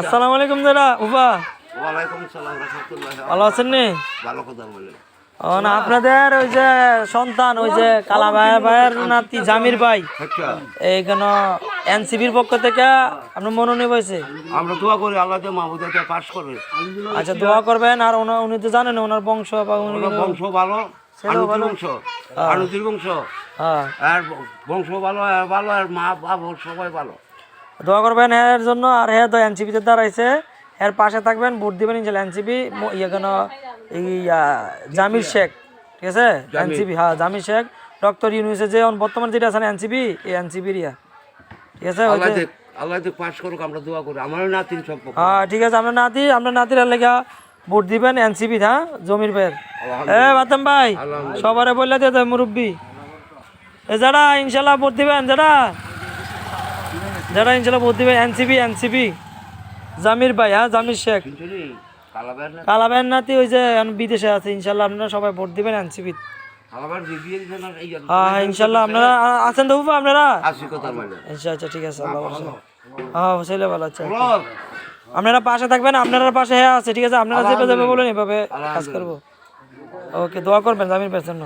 আসসালামু আলাইকুম দাদা উবা। ওয়ালাইকুম আসসালাম রাহমাতুল্লাহ। ভালো আছেন নি? ভালো কথা বলে। ও না, আপনাদের ওই যে সন্তান ওই যে কালা ভাইয়ের নাতি জামির ভাই আচ্ছা, এইখানে এনসিবির পক্ষ থেকে আপনার মনোনীত হয়েছে। আমরা দোয়া করি আল্লাহ যে মাহমুদাকে পাস করবে। আচ্ছা দোয়া করবেন। আর উনি তো জানেন ওনার বংশ বা উনি ওনার বংশ ভালো, ছেলেও ভালো। বংশ, আনুতির বংশ, হ্যাঁ আর বংশ ভালো, আর ভালো, আর মা বাবা সবাই ভালো। দোয়া করবেন এর জন্য। আর হ্যাঁ তো এনসিপিতে দাঁড়াইছে, এর পাশে থাকবেন, ভোট দিবেন ইনশাল্লাহ। এনসিপি এখানে এই জামির শেখ, ঠিক আছে এনসিপি, হ্যাঁ জামির শেখ ডক্টর ইউনুসে যে বর্তমান যেটা আছে এনসিপি, এই এনসিপির ঠিক আছে। আল্লাহ যে পাস করুক, আমরা দোয়া করি। আমারও নাতিন সম্পর্ক। হ্যাঁ ঠিক আছে, আমরা নাতির লেখা ভোট দিবেন এনসিপি, হ্যাঁ জমির ভাইয়ের। বাতাম ভাই সবারে বললে দিয়ে দেয় মুরব্বী যারা ইনশাল্লাহ ভোট দিবেন, যারা ইনশাল্লাহ ভোট দিবেন এনসিপি জামির ভাই, হ্যাঁ জামির শেখ কালাবের নাতি ওই যে বিদেশে আছে। ইনশাল্লাহ আপনারা সবাই ভোট দিবেন এনসিপি। হ্যাঁ ইনশাল্লাহ আপনারা আছেন তো আপনারা? আচ্ছা আচ্ছা ঠিক আছে, হ্যাঁ ছেলে ভালো। আচ্ছা আপনারা পাশে থাকবেন, আপনারা পাশে হ্যাঁ আছে, ঠিক আছে। আপনারা যেভাবে যাবে বলেন এভাবে কাজ করবো। ওকে দোয়া করবেন জামির ভাইয়ের জন্য।